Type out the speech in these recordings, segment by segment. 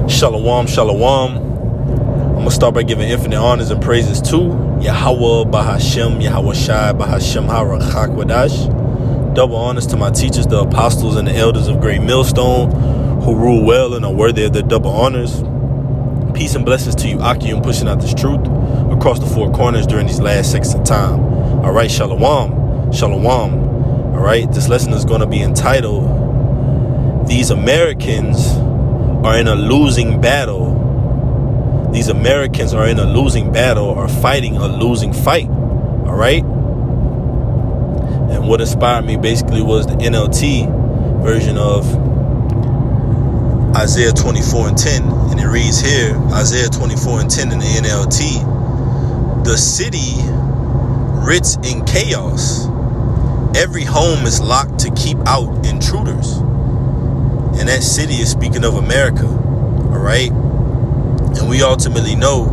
Shalom, shalom. I'm going to start by giving infinite honors and praises to Yahweh Bahashem, Yahweh Shai Bahashem HaRachak Wadash. Double honors to my teachers, the apostles and the elders of Great Millstone, who rule well and are worthy of their double honors. Peace and blessings to you, Akim, pushing out this truth across the four corners during these last seconds of time. All right, shalom, shalom. All right, this lesson is going to be entitled, These Americans are in a losing battle. These Americans are in a losing battle or fighting a losing fight. All right. And what inspired me basically was the NLT version of Isaiah 24:10. And it reads here, Isaiah 24:10 in the NLT. The city writs in chaos. Every home is locked to keep out intruders. And that city is speaking of America, all right? And we ultimately know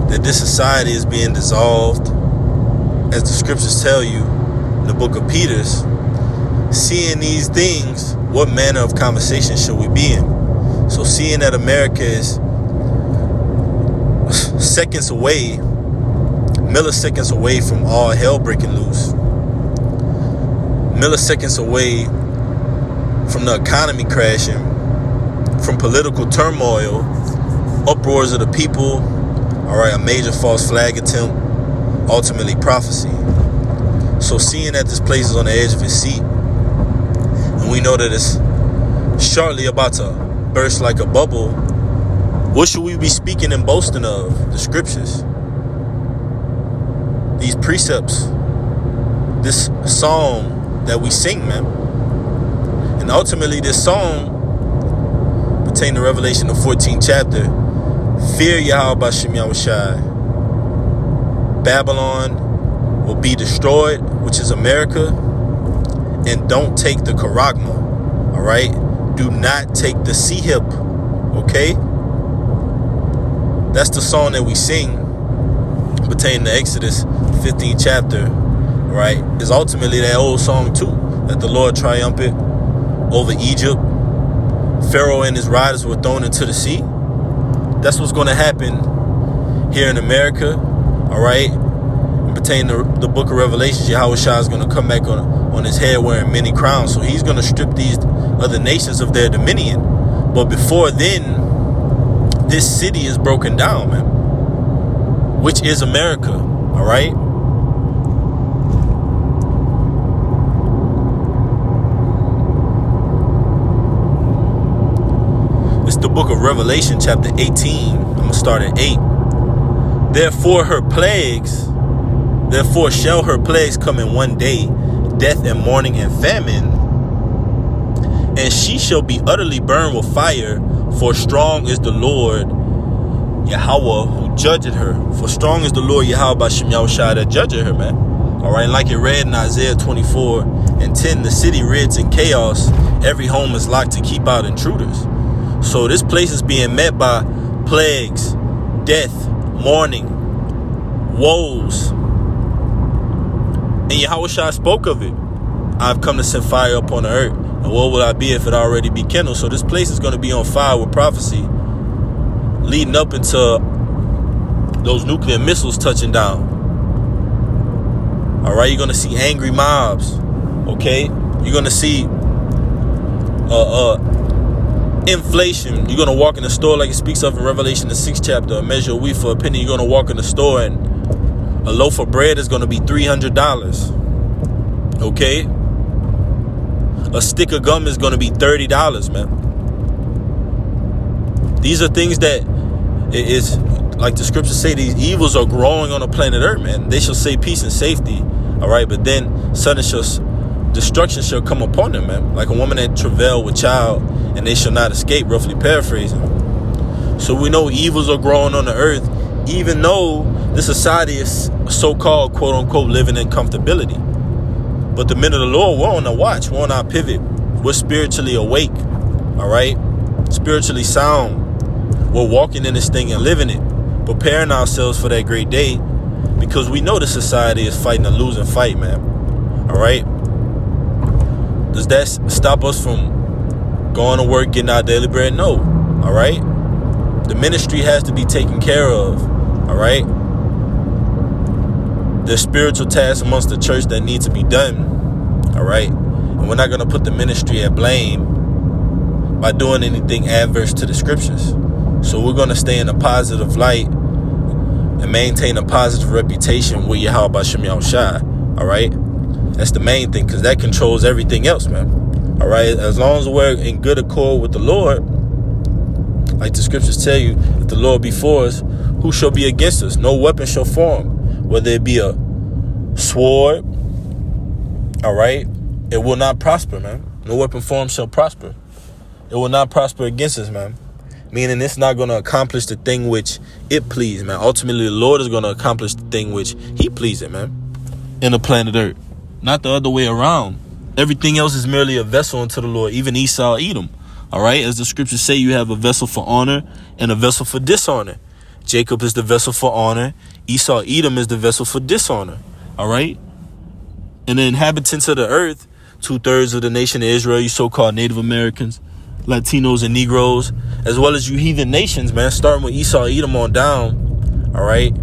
that this society is being dissolved. As the scriptures tell you in the book of Peter, seeing these things, what manner of conversation should we be in? So seeing that America is seconds away, milliseconds away from all hell breaking loose, milliseconds away from the economy crashing, from political turmoil, uproars of the people, all right, a major false flag attempt, ultimately prophecy. So seeing that this place is on the edge of its seat, and we know that it's shortly about to burst like a bubble, what should we be speaking and boasting of? The scriptures, these precepts, this song that we sing, man. And ultimately, this song pertains to Revelation, the 14th chapter. Fear Yahweh Bashem Yahweh Shai. Babylon will be destroyed, which is America. And don't take the charagma. All right? Do not take the sihip. Okay? That's the song that we sing pertaining to Exodus, 15th chapter. Right? Is ultimately that old song too, that the Lord triumphant over Egypt. Pharaoh and his riders were thrown into the sea. That's what's going to happen here in America. All right. And pertaining to the book of Revelation, Yahweh Shai is going to come back on his head wearing many crowns. So he's going to strip these other nations of their dominion. But before then, this city is broken down, man, which is America. All right. The book of Revelation, chapter 18. I'm going to start at 8. Therefore shall her plagues come in one day, death and mourning and famine. And she shall be utterly burned with fire, for strong is the Lord Yahweh who judgeth her. For strong is the Lord Yahweh Bashem Yahweh Shai that judgeth her, man. All right, like it read in Isaiah 24:10, the city rids in chaos. Every home is locked to keep out intruders. So this place is being met by plagues, death, mourning, woes. And Yahweh Shai spoke of it. I've come to send fire upon the earth. And what would I be if it already be kindled? So this place is going to be on fire with prophecy, leading up into those nuclear missiles touching down. All right, you're going to see angry mobs. Okay, you're going to see inflation. You're going to walk in the store like it speaks of in Revelation, the 6th chapter, a measure of wheat for a penny. You're going to walk in the store and a loaf of bread is going to be $300. Okay? A stick of gum is going to be $30, man. These are things that is, like the scriptures say, these evils are growing on the planet Earth, man. They shall say peace and safety. All right? But then sudden destruction shall come upon them, man. Like a woman that travailed with child, and they shall not escape, roughly paraphrasing. So we know evils are growing on the earth, even though the society is so-called, quote-unquote, living in comfortability. But the men of the Lord, we're on the watch. We're on our pivot. We're spiritually awake, all right? Spiritually sound. We're walking in this thing and living it, preparing ourselves for that great day, because we know the society is fighting a losing fight, man, all right? Does that stop us from going to work, getting our daily bread? No. All right. The ministry has to be taken care of. All right. There's spiritual tasks amongst the church that need to be done. All right. And we're not going to put the ministry at blame by doing anything adverse to the scriptures. So we're going to stay in a positive light and maintain a positive reputation with Yahweh B'Shem Yahushua. All right. That's the main thing, because that controls everything else, man. All right. As long as we're in good accord with the Lord, like the scriptures tell you, if the Lord be for us, who shall be against us? No weapon shall form. Whether it be a sword, all right, it will not prosper, man. No weapon formed shall prosper. It will not prosper against us, man. Meaning it's not going to accomplish the thing which it pleased, man. Ultimately, the Lord is going to accomplish the thing which he pleased, man, in the planet Earth. Not the other way around. Everything else is merely a vessel unto the Lord, even Esau, Edom. All right, as the scriptures say, you have a vessel for honor and a vessel for dishonor. Jacob is the vessel for honor. Esau, Edom is the vessel for dishonor. All right. And the inhabitants of the earth, 2/3 of the nation of Israel, you so-called Native Americans, Latinos and Negroes, as well as you heathen nations, man, starting with Esau, Edom on down. All right.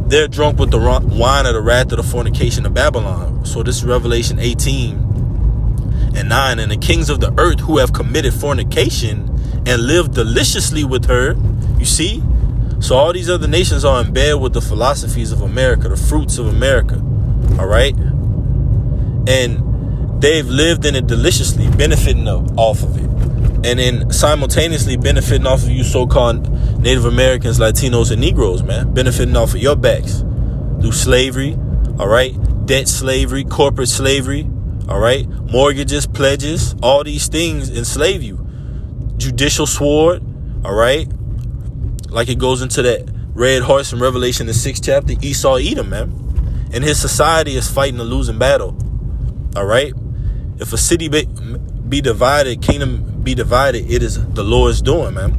They're drunk with the wine of the wrath of the fornication of Babylon. So this is Revelation 18:9. And the kings of the earth who have committed fornication and lived deliciously with her, you see? So all these other nations are in bed with the philosophies of America, the fruits of America, all right? And they've lived in it deliciously, benefiting off of it. And then simultaneously benefiting off of you so-called Native Americans, Latinos, and Negroes, man. Benefiting off of your backs through slavery, all right? Debt slavery, corporate slavery, all right? Mortgages, pledges, all these things enslave you. Judicial sword, all right? Like it goes into that red horse in Revelation, the 6th chapter, Esau, Edom, man. And his society is fighting a losing battle, all right? If a city be divided, kingdom be divided, it is the Lord's doing, man.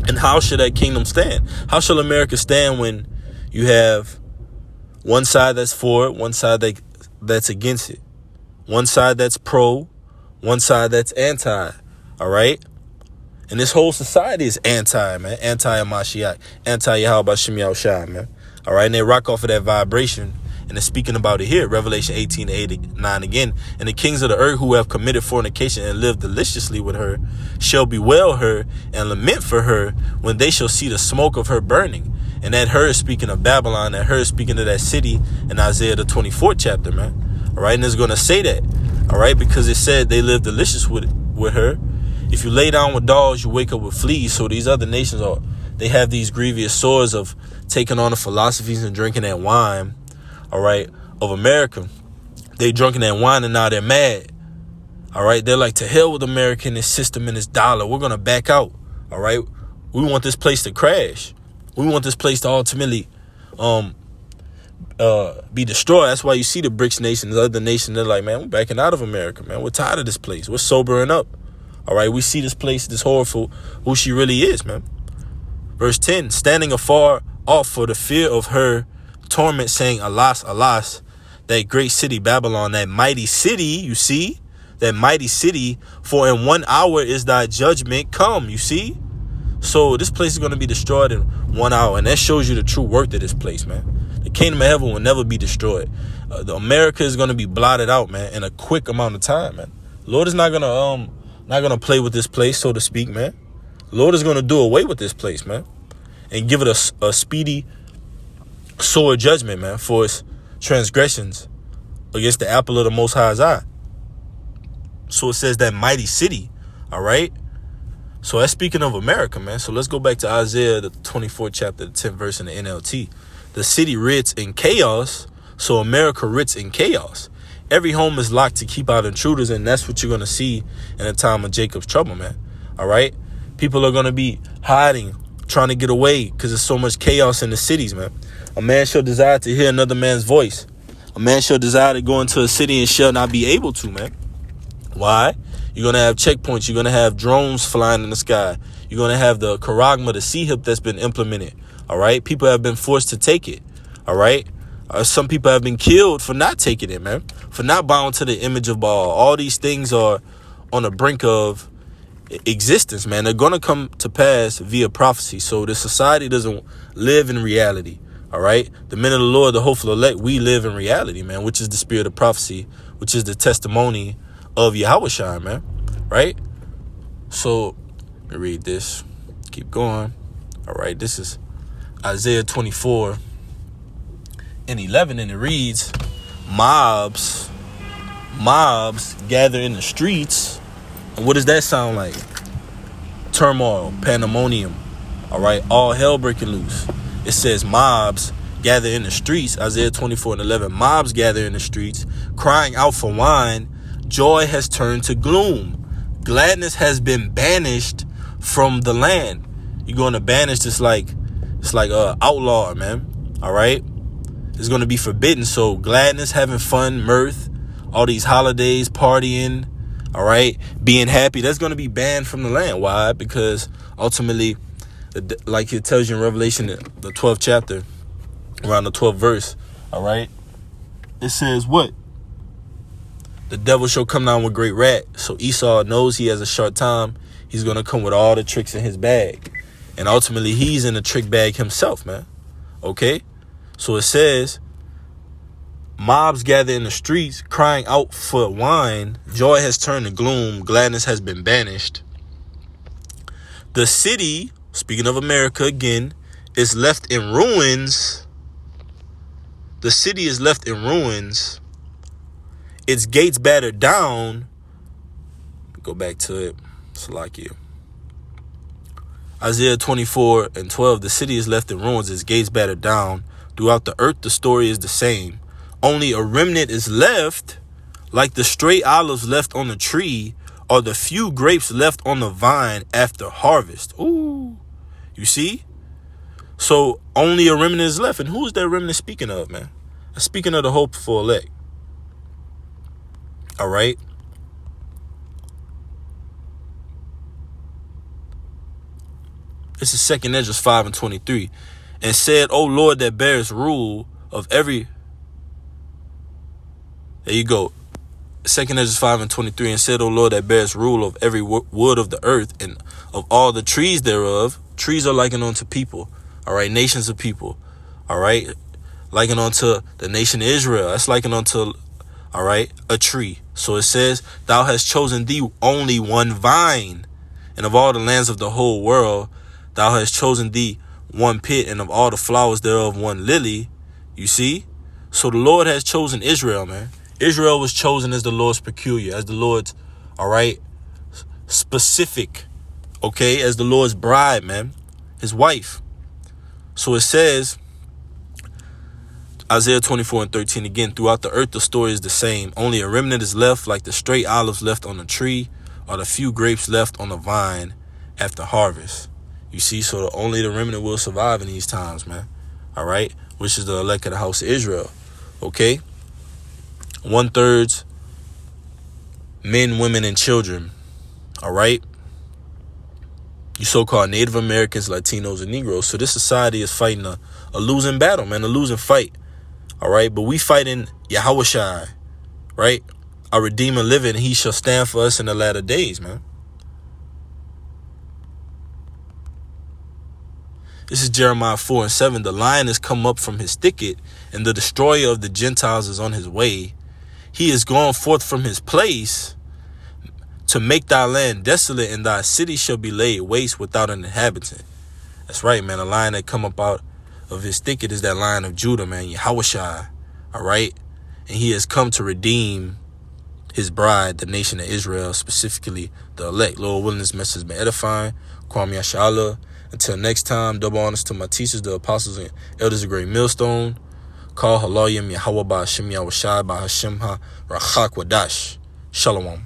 And how should that kingdom stand? How shall America stand when you have one side that's for it, one side that's against it, one side that's pro, one side that's anti, all right? And this whole society is anti, man. Anti-Mashiach. Anti-Yahweh B'Shem Yahushua, man. All right, and they rock off of that vibration. And they're speaking about it here, Revelation 18:9 again. And the kings of the earth who have committed fornication and lived deliciously with her shall bewail her and lament for her when they shall see the smoke of her burning. And that her is speaking of Babylon. That her is speaking of that city in Isaiah the 24th chapter, man. All right, and it's going to say that. All right, because it said they lived delicious with her. If you lay down with dogs, you wake up with fleas. So these other nations they have these grievous sores of taking on the philosophies and drinking that wine, all right, of America. They drinking that wine and now they're mad. All right, they're like, to hell with America and this system and this dollar. We're going to back out. All right, we want this place to crash. We want this place to ultimately be destroyed. That's why you see the BRICS nations, the other nations, they're like, man, we're backing out of America, man. We're tired of this place. We're sobering up. All right, we see this place, this horror for who she really is, man. Verse 10, standing afar off for the fear of her torment, saying, alas, alas, that great city Babylon, that mighty city, you see, that mighty city, for in 1 hour is thy judgment come, you see. So this place is going to be destroyed in 1 hour, and that shows you the true worth of this place, man. The kingdom of heaven will never be destroyed. The America is going to be blotted out, man, in a quick amount of time, man. Lord is not going to play with this place, so to speak, man. Lord is going to do away with this place, man, and give it a speedy sword judgment, man, for its transgressions against the apple of the Most High's eye. So it says that mighty city, all right? So that's speaking of America, man. So let's go back to Isaiah, the 24th chapter, the 10th verse in the NLT. The city writs in chaos, so America writs in chaos. Every home is locked to keep out intruders, and that's what you're going to see in a time of Jacob's trouble, man. All right? People are going to be hiding, trying to get away because there's so much chaos in the cities, man. A man shall desire to hear another man's voice. A man shall desire to go into a city and shall not be able to, man. Why? You're going to have checkpoints. You're going to have drones flying in the sky. You're going to have the charagma, the C-hip that's been implemented. All right? People have been forced to take it. All right? Some people have been killed for not taking it, man. For not bowing to the image of Baal. All these things are on the brink of existence, man. They're going to come to pass via prophecy. So the society doesn't live in reality. All right. The men of the Lord, the hopeful elect, we live in reality, man, which is the spirit of prophecy, which is the testimony of Yahushua, man. Right. So let me read this. Keep going. All right. This is Isaiah 24:11, and it reads, mobs gather in the streets. And what does that sound like? Turmoil, pandemonium. All right. All hell breaking loose. It says mobs gather in the streets. Isaiah 24:11. Mobs gather in the streets, crying out for wine. Joy has turned to gloom. Gladness has been banished from the land. You're going to banish this like outlaw, man. All right. It's going to be forbidden. So gladness, having fun, mirth, all these holidays, partying, all right, being happy, that's going to be banned from the land. Why? Because ultimately, like it tells you in Revelation, the 12th chapter, around the 12th verse, all right, it says what? The devil shall come down with great wrath. So Esau knows he has a short time. He's going to come with all the tricks in his bag. And ultimately, he's in the trick bag himself, man. Okay? So it says, mobs gather in the streets, crying out for wine. Joy has turned to gloom. Gladness has been banished. The city, speaking of America again, is left in ruins. The city is left in ruins. Its gates battered down. Go back to it. Salakia. Isaiah 24:12. The city is left in ruins. Its gates battered down. Throughout the earth, the story is the same. Only a remnant is left, like the stray olives left on the tree, or the few grapes left on the vine after harvest. Ooh, you see? So only a remnant is left. And who is that remnant speaking of, man? Speaking of the hopeful elect. All right. This is 2nd Esdras 5:23. And said, O Lord, that bears rule of every... There you go. 2nd Esdras 5:23. And said, O Lord, that bears rule of every wood of the earth and of all the trees thereof. Trees are likened unto people. All right. Nations of people. All right. Likened unto the nation of Israel. That's likened unto, all right, a tree. So it says, thou hast chosen thee only one vine. And of all the lands of the whole world, thou hast chosen thee one pit, and of all the flowers thereof one lily. You see? So the Lord has chosen Israel, man. Israel was chosen as the Lord's peculiar, as the Lord's, all right, specific, okay, as the Lord's bride, man, his wife. So it says, Isaiah 24:13 again, throughout the earth the story is the same. Only a remnant is left, like the stray olives left on the tree, or the few grapes left on the vine after harvest. You see, so only the remnant will survive in these times, man. All right, which is the elect of the house of Israel. Okay, 1/3 men, women, and children. All right, you so-called Native Americans, Latinos, and Negroes. So this society is fighting a losing battle, man, a losing fight. All right, but we fighting Yahushua, right? Our Redeemer living, and he shall stand for us in the latter days, man. This is Jeremiah 4:7. The lion has come up from his thicket, and the destroyer of the Gentiles is on his way. He is gone forth from his place to make thy land desolate, and thy city shall be laid waste without an inhabitant. That's right, man. A lion that come up out of his thicket is that Lion of Judah, man, Yahushua. All right, and he has come to redeem his bride, the nation of Israel, specifically the elect. Lord willing, this message has been edifying. Kwame Yashala. Until next time, double honors to my teachers, the apostles and elders of Great Millstone. Call Halayim Yahweh Ba'Hashem Yahushai Ba'Hashem HaRachak Wadash. Shalom.